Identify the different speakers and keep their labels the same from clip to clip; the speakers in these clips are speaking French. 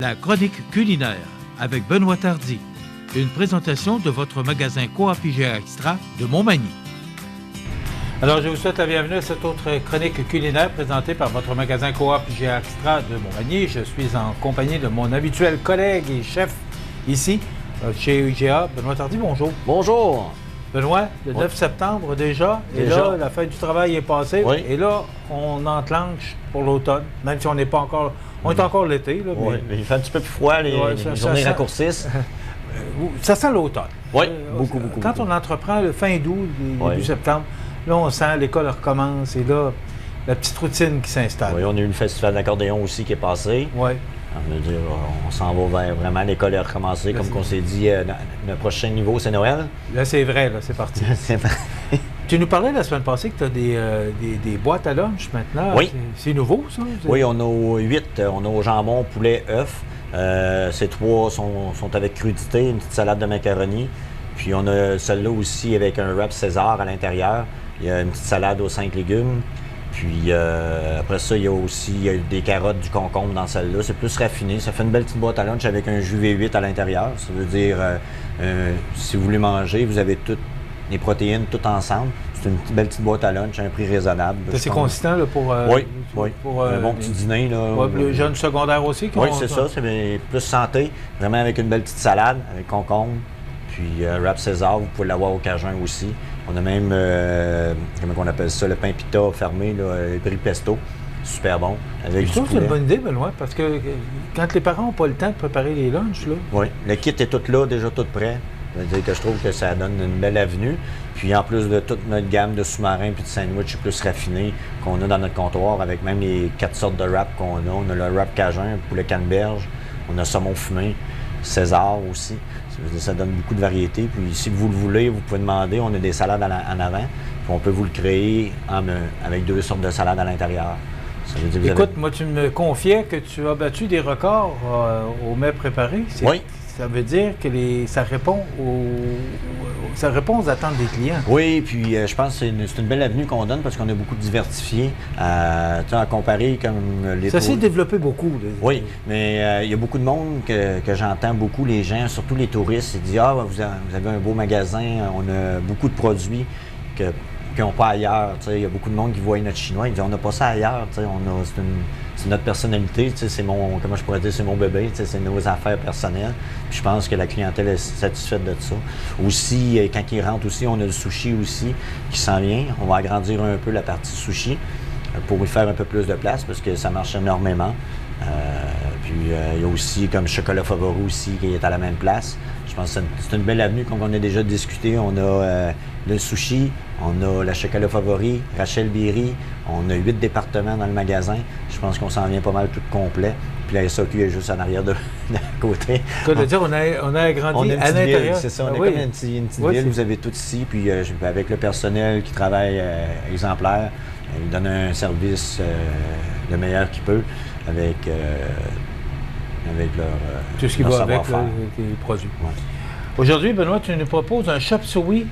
Speaker 1: La chronique culinaire avec Benoît Tardy. Une présentation de votre magasin Coop IGA Extra de Montmagny. Alors, je vous souhaite la bienvenue à cette autre chronique culinaire présentée par votre magasin Coop IGA Extra de Montmagny. Je suis en compagnie de mon habituel collègue et chef ici, chez IGA, Benoît Tardy. Bonjour.
Speaker 2: Bonjour.
Speaker 1: Benoît, le 9 septembre déjà, et là, la fête du travail est passée, et là, on enclenche pour l'automne, même si on n'est pas encore... On est encore l'été, là.
Speaker 2: Oui, mais il fait un petit peu plus froid, les journées raccourcissent.
Speaker 1: Ça sent l'automne.
Speaker 2: Oui, beaucoup.
Speaker 1: Quand on entreprend le fin août, début septembre, là, on sent l'école recommence, et là, la petite routine qui s'installe.
Speaker 2: Oui, on a eu le festival d'accordéon aussi qui est passé.
Speaker 1: Oui.
Speaker 2: On s'en va vers vraiment l'école est recommencée, comme on s'est dit, le prochain niveau, c'est Noël.
Speaker 1: Là, c'est vrai, là, c'est parti. Tu nous parlais la semaine passée que tu as des boîtes à lunch maintenant.
Speaker 2: Oui.
Speaker 1: C'est nouveau, ça?
Speaker 2: Oui, on a 8. On a au jambon, poulet, œuf. Ces 3 sont avec crudité, une petite salade de macaroni. Puis on a celle-là aussi avec un wrap César à l'intérieur. Il y a une petite salade aux 5 légumes. Puis après ça, il y a des carottes, du concombre dans celle-là. C'est plus raffiné. Ça fait une belle petite boîte à lunch avec un jus V8 à l'intérieur. Ça veut dire, si vous voulez manger, vous avez toutes les protéines toutes ensemble. C'est une belle petite boîte à lunch à un prix raisonnable.
Speaker 1: C'est consistant là, pour,
Speaker 2: pour un bon petit dîner. Là,
Speaker 1: pour les jeunes secondaires aussi?
Speaker 2: Oui, c'est ça. C'est plus santé. Vraiment avec une belle petite salade, avec concombre. Puis wrap César, vous pouvez l'avoir au Cajun aussi. On a même, comment on appelle ça, le pain pita fermé, le brie pesto. Super bon. Avec
Speaker 1: je trouve que c'est une bonne idée, Benoît, parce que quand les parents n'ont pas le temps de préparer les lunchs, là...
Speaker 2: Oui, le kit est tout là, déjà tout prêt. Ça veut dire que je trouve que ça donne une belle avenue. Puis en plus de toute notre gamme de sous-marins puis de sandwich plus raffinés qu'on a dans notre comptoir, avec même les 4 sortes de wrap qu'on a. On a le wrap Cajun, poulet canneberge, on a saumon fumé, César aussi. Ça veut dire que ça donne beaucoup de variétés. Puis si vous le voulez, vous pouvez demander, on a des salades en avant. Puis on peut vous le créer avec 2 sortes de salades à l'intérieur. Ça veut dire que
Speaker 1: écoute, moi tu me confiais que tu as battu des records aux mets préparés.
Speaker 2: Oui.
Speaker 1: Ça veut dire que ça répond aux attentes des clients.
Speaker 2: Oui, puis je pense que c'est une belle avenue qu'on donne parce qu'on a beaucoup diversifié. À comparer comme les...
Speaker 1: Ça s'est développé beaucoup.
Speaker 2: Oui, mais il y a beaucoup de monde que j'entends, beaucoup les gens, surtout les touristes, ils disent « Ah, vous avez un beau magasin, on a beaucoup de produits qu'ils n'ont pas ailleurs. » Il y a beaucoup de monde qui voit notre chinois, ils disent « On n'a pas ça ailleurs. » C'est notre personnalité, c'est mon, comment je pourrais dire, c'est mon bébé, c'est nos affaires personnelles. Puis je pense que la clientèle est satisfaite de ça. Aussi, quand ils rentrent aussi, on a le sushi aussi qui s'en vient. On va agrandir un peu la partie sushi pour y faire un peu plus de place parce que ça marche énormément. Puis il y a aussi comme chocolat favori aussi qui est à la même place. Je pense que c'est une belle avenue comme on a déjà discuté. On a le sushi, on a la chocolat favori, Rachel Berry, on a 8 départements dans le magasin. Je pense qu'on s'en vient pas mal tout complet. Puis la SAQ est juste en arrière de côté.
Speaker 1: Ça veut dire on a agrandi à l'intérieur.
Speaker 2: C'est ça, on a comme une petite ville, vous avez tout ici. Puis avec le personnel qui travaille exemplaire, il donne un service le meilleur qu'il peut avec leur
Speaker 1: tout ce qui va avec les produits. Ouais. Aujourd'hui, Benoît, tu nous proposes un chop suey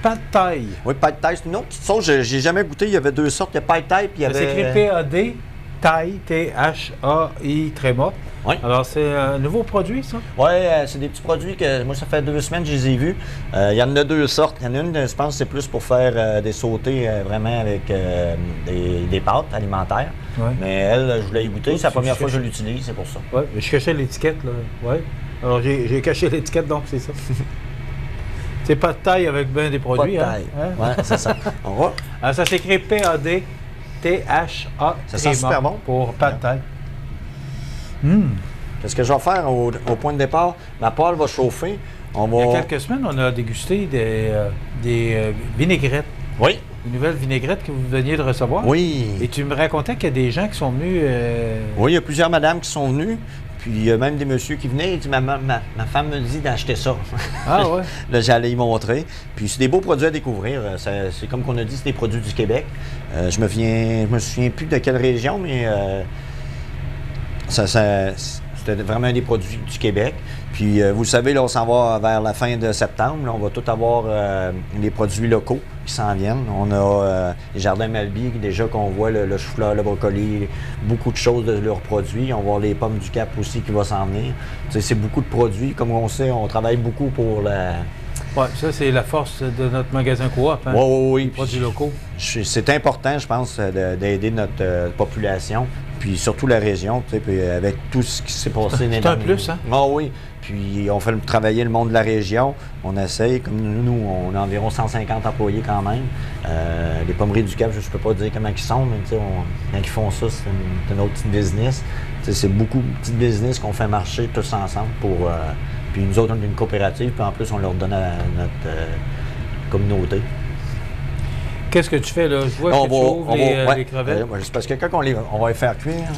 Speaker 1: pad thai.
Speaker 2: Oui, pad thai, c'est une autre petite sauce. J'ai jamais goûté. Il y avait 2 sortes. Il y a pad thai, puis il y avait...
Speaker 1: C'est écrit P-A-D, Thai, T-H-A-I, tréma.
Speaker 2: Oui.
Speaker 1: Alors, c'est un nouveau produit, ça?
Speaker 2: Oui, c'est des petits produits que moi, ça fait 2 semaines que je les ai vus. Il y en a 2 sortes. Il y en a une, je pense, c'est plus pour faire des sautés vraiment avec des pâtes alimentaires. Ouais. Mais elle, je voulais y goûter. C'est la première fois que je l'utilise, c'est pour ça.
Speaker 1: Oui, je cachais l'étiquette, là. Oui. Alors, j'ai caché l'étiquette, donc c'est ça. C'est pas de taille avec bien des produits.
Speaker 2: Pas de taille. Hein? Oui, c'est ça. On va.
Speaker 1: Alors, ça s'écrit P-A-D, T-H-A.
Speaker 2: Ça sent super bon.
Speaker 1: Pour pas de taille.
Speaker 2: Qu'est-ce que je vais faire au point de départ? Ma poêle va chauffer.
Speaker 1: Il y a quelques semaines, on a dégusté des vinaigrettes.
Speaker 2: Oui.
Speaker 1: Une nouvelle vinaigrette que vous veniez de recevoir.
Speaker 2: Oui.
Speaker 1: Et tu me racontais qu'il y a des gens qui sont venus...
Speaker 2: Oui, il y a plusieurs madames qui sont venues. Puis il y a même des messieurs qui venaient et disent ma femme me dit d'acheter ça.
Speaker 1: Ah ouais?
Speaker 2: Là, j'allais y montrer. Puis c'est des beaux produits à découvrir. C'est comme qu'on a dit, c'est des produits du Québec. Je me souviens plus de quelle région, mais ça C'était vraiment un des produits du Québec. Puis, vous le savez, là, on s'en va vers la fin de septembre. Là, on va tout avoir les produits locaux qui s'en viennent. On a les jardins Malby, déjà qu'on voit le chou-fleur, le brocoli, beaucoup de choses de leurs produits. On va voir les pommes du Cap aussi qui vont s'en venir. C'est beaucoup de produits. Comme on sait, on travaille beaucoup pour la...
Speaker 1: Oui, ça, c'est la force de notre magasin Coop, hein?
Speaker 2: Oui.
Speaker 1: Les produits locaux.
Speaker 2: C'est important, je pense, d'aider notre population, puis surtout la région, tu sais, puis avec tout ce qui s'est passé.
Speaker 1: C'est un plus, hein?
Speaker 2: Ah oui. Puis on fait travailler le monde de la région. On essaye, comme nous, on a environ 150 employés quand même. Les pommeries du Cap, je ne peux pas dire comment ils sont, mais tu sais, quand ils font ça, c'est un autre petit business. Tu sais, c'est beaucoup de petits business qu'on fait marcher tous ensemble pour... puis nous autres, on est une coopérative, puis en plus, on leur donne à notre communauté.
Speaker 1: Qu'est-ce que tu fais là? Je vois que tu ouvres les crevettes.
Speaker 2: C'est parce que quand on va les faire cuire,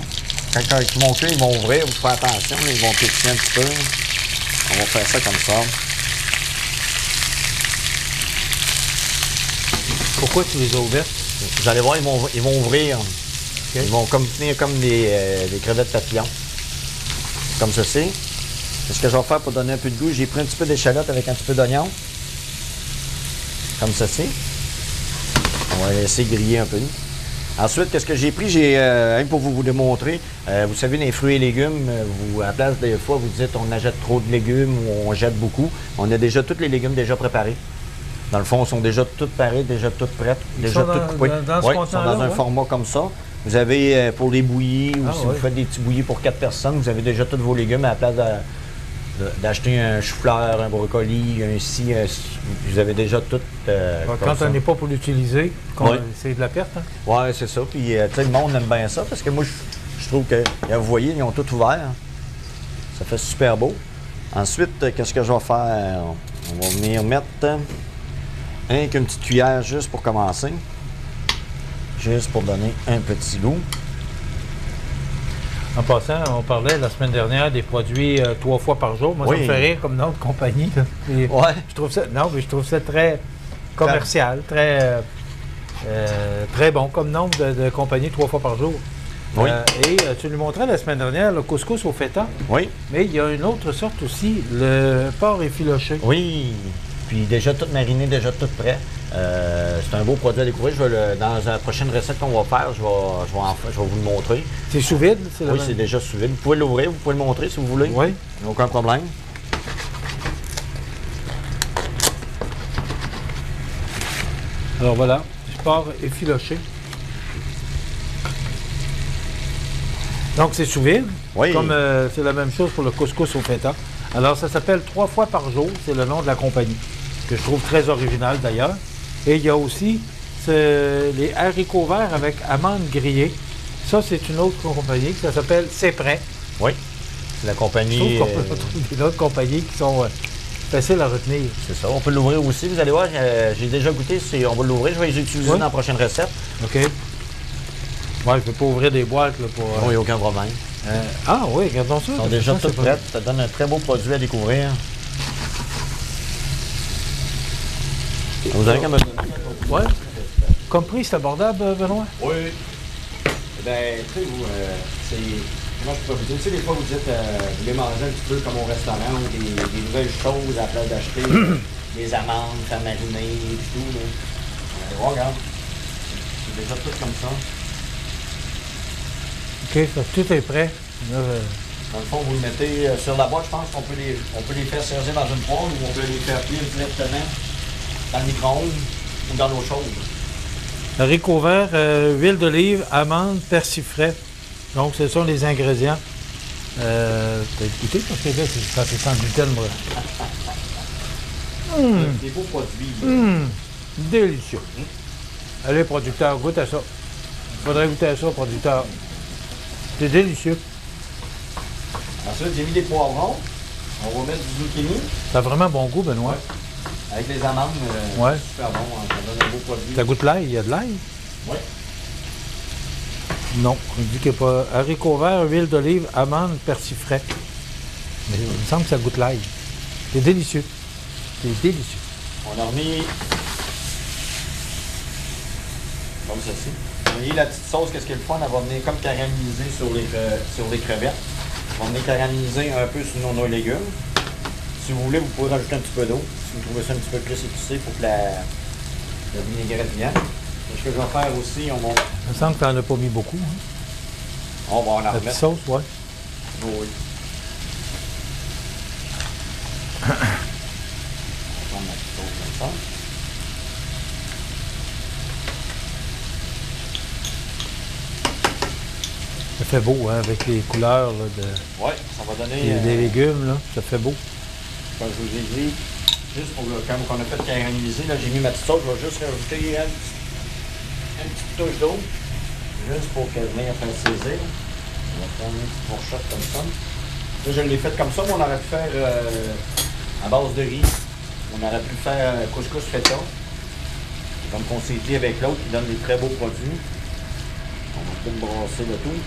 Speaker 2: quand ils vont cuire, ils vont ouvrir, vous faites attention, ils vont pétiller un petit peu. On va faire ça comme ça.
Speaker 1: Pourquoi tu les as ouvertes?
Speaker 2: Vous allez voir, ils vont ouvrir.
Speaker 1: Okay.
Speaker 2: Ils vont tenir comme des crevettes papillons. Comme ceci. C'est ce que je vais faire pour donner un peu de goût. J'ai pris un petit peu d'échalote avec un petit peu d'oignon. Comme ceci. On va laisser griller un peu. Ensuite, qu'est-ce que j'ai pris? J'ai, pour vous démontrer, vous savez, les fruits et légumes, à la place des fois, vous dites on achète trop de légumes ou on jette beaucoup. On a déjà tous les légumes déjà préparés. Dans le fond, ils sont déjà tous parés, déjà toutes prêtes, déjà toutes coupées. Ils sont dans un format comme ça. Vous avez pour les bouillies, ou si vous faites des petits bouillies pour 4 personnes, vous avez déjà tous vos légumes à la place d'acheter un chou-fleur, un brocoli, vous avez déjà tout.
Speaker 1: Quand on n'est pas pour l'utiliser, c'est de la perte. Hein?
Speaker 2: Oui, c'est ça. Puis le monde aime bien ça parce que moi, je trouve que, vous voyez, ils ont tout ouvert. Ça fait super beau. Ensuite, qu'est-ce que je vais faire? On va venir mettre une petite cuillère juste pour commencer. Juste pour donner un petit goût.
Speaker 1: En passant, on parlait la semaine dernière des produits 3 fois par jour. Moi, ça me fait rire comme nom de compagnie. Je trouve ça, je trouve ça très commercial, très bon comme nom de compagnie 3 fois par jour.
Speaker 2: Oui.
Speaker 1: Et tu nous montrais la semaine dernière le couscous au feta.
Speaker 2: Oui.
Speaker 1: Mais il y a une autre sorte aussi, le porc effiloché.
Speaker 2: Oui. Puis déjà tout mariné, déjà tout prêt. C'est un beau produit à découvrir. Dans la prochaine recette qu'on va faire, je vais vous le montrer.
Speaker 1: C'est sous vide?
Speaker 2: Oui, c'est déjà sous vide. Vous pouvez l'ouvrir, vous pouvez le montrer si vous voulez.
Speaker 1: Oui.
Speaker 2: Aucun problème.
Speaker 1: Alors voilà, du porc effiloché. Donc c'est sous vide.
Speaker 2: Oui.
Speaker 1: Comme c'est la même chose pour le couscous au feta. Alors ça s'appelle 3 fois par jour, c'est le nom de la compagnie, que je trouve très original d'ailleurs. Et il y a aussi les haricots verts avec amandes grillées. Ça, c'est une autre compagnie, ça s'appelle C'est Prêt.
Speaker 2: Oui, c'est la compagnie...
Speaker 1: Je trouve qu'on peut trouver d'autres compagnies qui sont faciles à retenir.
Speaker 2: C'est ça, on peut l'ouvrir aussi. Vous allez voir, j'ai déjà goûté, on va l'ouvrir, je vais les utiliser dans la prochaine recette.
Speaker 1: OK. Ouais, je ne vais pas ouvrir des boîtes là, pour...
Speaker 2: Oui, aucun problème.
Speaker 1: Oui, regardons ça.
Speaker 2: Ils sont déjà toutes prêtes, ça donne un très beau produit à découvrir. Vous avez comme...
Speaker 1: Oui. Comme prix, c'est abordable, Benoît?
Speaker 2: Oui. Bien, tu sais, vous, comment je peux vous dire? Tu sais, des fois, vous dites, vous voulez manger un petit peu comme au restaurant, ou des nouvelles choses à la place d'acheter des amandes, faire mariner et tout. Là. Regarde. C'est déjà tout comme ça.
Speaker 1: OK, tout est prêt. Là,
Speaker 2: dans le fond, vous le mettez sur la boîte, je pense qu'on peut les faire servir dans une poêle ou on peut les faire cuire directement dans le micro-ondes ou dans l'eau chaude.
Speaker 1: Haricots verts, huile d'olive, amandes, persil frais. Donc, ce sont les ingrédients. T'as écouté parce que là, ça c'est sans gluten, moi.
Speaker 2: Des beaux produits.
Speaker 1: Délicieux. Allez, producteur, goûte à ça. Il faudrait goûter à ça, producteur. C'est délicieux.
Speaker 2: Ensuite, j'ai mis des poivrons. On va mettre du zucchini.
Speaker 1: Ça a vraiment bon goût, Benoît.
Speaker 2: Ouais. Avec les amandes, c'est super bon. Ça donne un beau produit.
Speaker 1: Ça goûte l'ail? Il y a de l'ail?
Speaker 2: Oui.
Speaker 1: Non, on dit qu'il n'y a pas. Haricots verts, huile d'olive, amandes, persil frais. Mais il me semble que ça goûte l'ail. C'est délicieux. C'est délicieux.
Speaker 2: On a remis comme ceci. Vous voyez la petite sauce, qu'est-ce qu'elle fait? Elle va venir comme caraméliser sur les crevettes. On va venir carameliser un peu sur nos légumes. Si vous voulez, vous pouvez rajouter un petit peu d'eau. Si vous trouvez ça un petit peu plus épicé pour que la vinaigrette vienne. Et ce que je vais faire aussi, on va...
Speaker 1: Il me semble que tu n'en as pas mis beaucoup. Hein?
Speaker 2: On va en
Speaker 1: La
Speaker 2: remettre.
Speaker 1: petite sauce, oui.
Speaker 2: Oh, oui. On va prendre la petite sauce comme ça.
Speaker 1: Ça fait beau, hein, avec les couleurs là,
Speaker 2: Oui, ça va donner...
Speaker 1: des légumes, là. Ça fait beau.
Speaker 2: Comme je vous ai dit, juste pour quand on a fait caraméliser, là, j'ai mis ma petite sauce, je vais juste rajouter une petite touche d'eau, juste pour qu'elle vienne faire saisir. On va prendre une petite fourchette comme ça. Là, je l'ai fait comme ça, mais on aurait pu faire à base de riz. On aurait pu faire couscous feta. Comme on s'est dit avec l'autre, qui donne des très beaux produits. On va tout brasser le tout.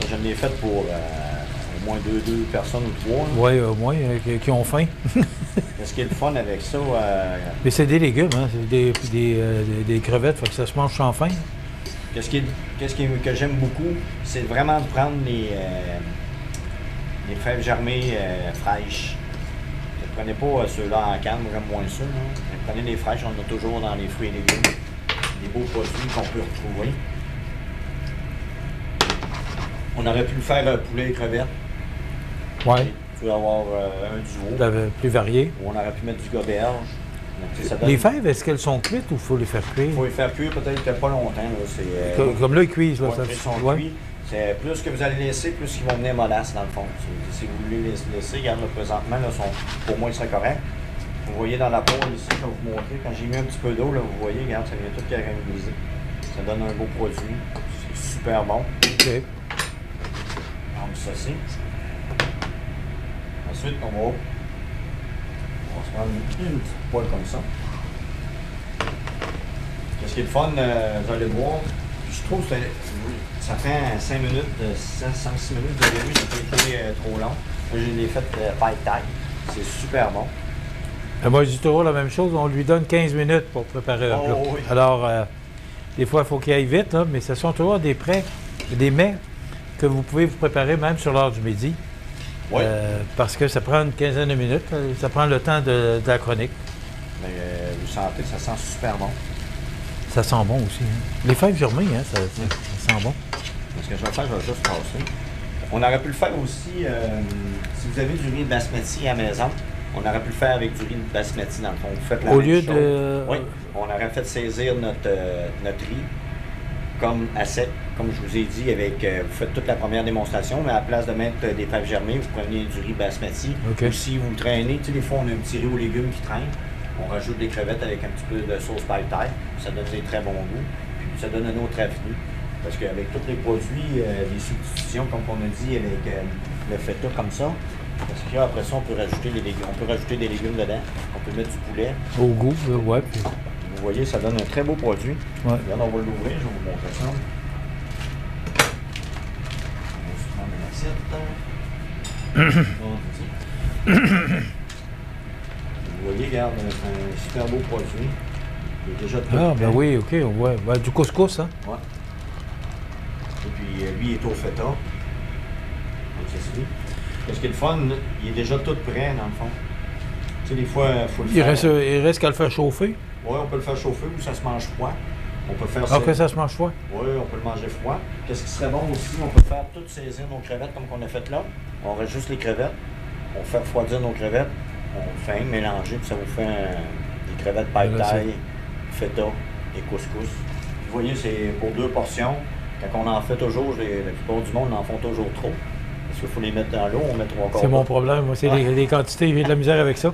Speaker 2: Là, je l'ai fait pour au moins deux personnes ou trois.
Speaker 1: Oui, au moins, qui ont faim.
Speaker 2: Ce qui est le fun avec ça...
Speaker 1: Mais c'est des légumes, hein? C'est des crevettes, fait que ça se mange sans faim.
Speaker 2: Que j'aime beaucoup, c'est vraiment de prendre les fèves germées fraîches. Ne prenez pas ceux-là en canne, moi j'aime moins ça. Mais prenez les fraîches, on en a toujours dans les fruits et légumes. Des beaux produits qu'on peut retrouver. On aurait pu le faire poulet et crevettes.
Speaker 1: Oui.
Speaker 2: Il faut avoir un duo.
Speaker 1: Plus varié.
Speaker 2: Ou on aurait pu mettre du goberge. Donc,
Speaker 1: les fèves, est-ce qu'elles sont cuites ou il faut les faire cuire?
Speaker 2: Il faut les faire cuire peut-être pas longtemps. Là.
Speaker 1: Comme là, ils cuisent. Là,
Speaker 2: ouais,
Speaker 1: ça,
Speaker 2: ils sont cuits. C'est plus que vous allez laisser, plus ils vont venir mollasse dans le fond. Si vous voulez les laisser, regarde, là, présentement, là, pour moi, ils seraient corrects. Vous voyez dans la peau ici, je vais vous montrer. Quand j'ai mis un petit peu d'eau, là, vous voyez, regarde, ça vient tout caraméliser. Ça donne un beau produit. C'est super bon.
Speaker 1: OK.
Speaker 2: On met ceci. Ensuite, on va se prendre une petite poêle comme ça. Ce qui est le fun, vous allez voir, je trouve que ça prend 5 minutes, 5-6 minutes de début, ça peut être trop long. Moi, je l'ai fait paille taille. C'est super bon.
Speaker 1: Moi, je dis toujours la même chose, on lui donne 15 minutes pour préparer un plat.
Speaker 2: Oui.
Speaker 1: Alors, des fois, il faut qu'il aille vite, là, mais ce sont toujours des mets que vous pouvez vous préparer même sur l'heure du midi.
Speaker 2: Oui.
Speaker 1: Parce que ça prend une quinzaine de minutes, ça prend le temps de la chronique.
Speaker 2: Mais vous sentez, ça sent super bon.
Speaker 1: Ça sent bon aussi. Hein? Les fèves germées, hein, ça sent bon.
Speaker 2: Ce que je vais faire, je vais juste passer. On aurait pu le faire aussi, si vous avez du riz basmati à la maison, on aurait pu le faire avec du riz basmati dans le fond. Vous faites la
Speaker 1: Au
Speaker 2: même
Speaker 1: lieu
Speaker 2: chose.
Speaker 1: de...
Speaker 2: Oui, on aurait fait saisir notre riz comme à sec, comme je vous ai dit, avec vous faites toute la première démonstration, mais à la place de mettre des fèves germées, vous prenez du riz basmati.
Speaker 1: Okay.
Speaker 2: Ou si vous traînez, tu sais, des fois on a un petit riz aux légumes qui traîne. On rajoute des crevettes avec un petit peu de sauce paille taille. Ça donne des très bons goûts. Puis ça donne un autre avenue. Parce qu'avec tous les produits, les substitutions, comme on a dit, avec le feta comme ça, parce qu'après ça, on peut rajouter les légumes. On peut rajouter des légumes dedans. On peut mettre du poulet.
Speaker 1: Au goût, ouais. Puis...
Speaker 2: Vous voyez, ça donne un très beau produit.
Speaker 1: Ouais.
Speaker 2: Regarde, on va l'ouvrir, je vais vous montrer ça. On va se prendre une assiette. Vous voyez, regarde, c'est un super beau produit. Il est déjà tout
Speaker 1: Ah,
Speaker 2: prêt.
Speaker 1: ben oui, OK, ouais. Ben, du couscous, hein?
Speaker 2: Ouais. Et puis, lui, il est au feta. Comme ceci. Parce que le fun, il est déjà tout prêt, dans le fond. Tu sais, des fois, il faut le faire.
Speaker 1: Il reste qu'à le faire chauffer.
Speaker 2: Oui, on peut le faire chauffer ou ça se mange froid. On peut faire
Speaker 1: Ah, que ça se mange froid?
Speaker 2: Oui, on peut le manger froid. Qu'est-ce qui serait bon aussi? On peut faire toutes saisir nos crevettes comme qu'on a fait là. On reste juste les crevettes. On fait refroidir nos crevettes. On fait mélanger, puis ça vous fait des crevettes paille taille, feta et couscous. Vous voyez, c'est pour 2 portions. Quand on en fait toujours, la plupart du monde en font toujours trop. Parce qu'il faut les mettre dans l'eau, on met 3 quarts.
Speaker 1: C'est mon problème, moi, c'est les quantités, j'ai de la misère avec ça.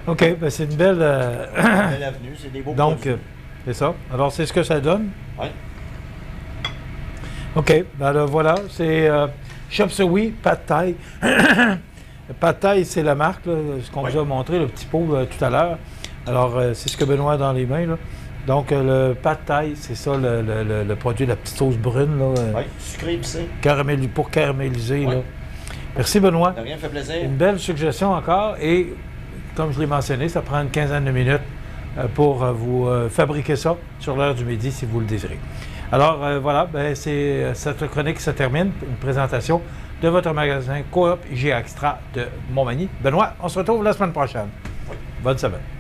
Speaker 1: OK, ben c'est une belle...
Speaker 2: Belle avenue, c'est des beaux
Speaker 1: Donc,
Speaker 2: produits.
Speaker 1: c'est ça. Alors, c'est ce que ça donne?
Speaker 2: Oui.
Speaker 1: OK, ben là, voilà, c'est Chop Suey, Pad Thai. Pad Thai, c'est la marque, là, ce qu'on vous a montré, le petit pot tout à l'heure. Alors, c'est ce que Benoît a dans les mains, là. Donc, le Pad Thai, c'est ça, le produit, la petite sauce brune, là.
Speaker 2: Oui, sucré épicé.
Speaker 1: Pour caraméliser,
Speaker 2: Oui.
Speaker 1: là. Merci, Benoît.
Speaker 2: De rien, fait plaisir.
Speaker 1: Une belle suggestion encore. Et, comme je l'ai mentionné, ça prend une quinzaine de minutes pour vous fabriquer ça sur l'heure du midi, si vous le désirez. Alors, voilà, ben, cette chronique se termine. Une présentation de votre magasin Coop IGA Extra de Montmagny. Benoît, on se retrouve la semaine prochaine. Bonne semaine.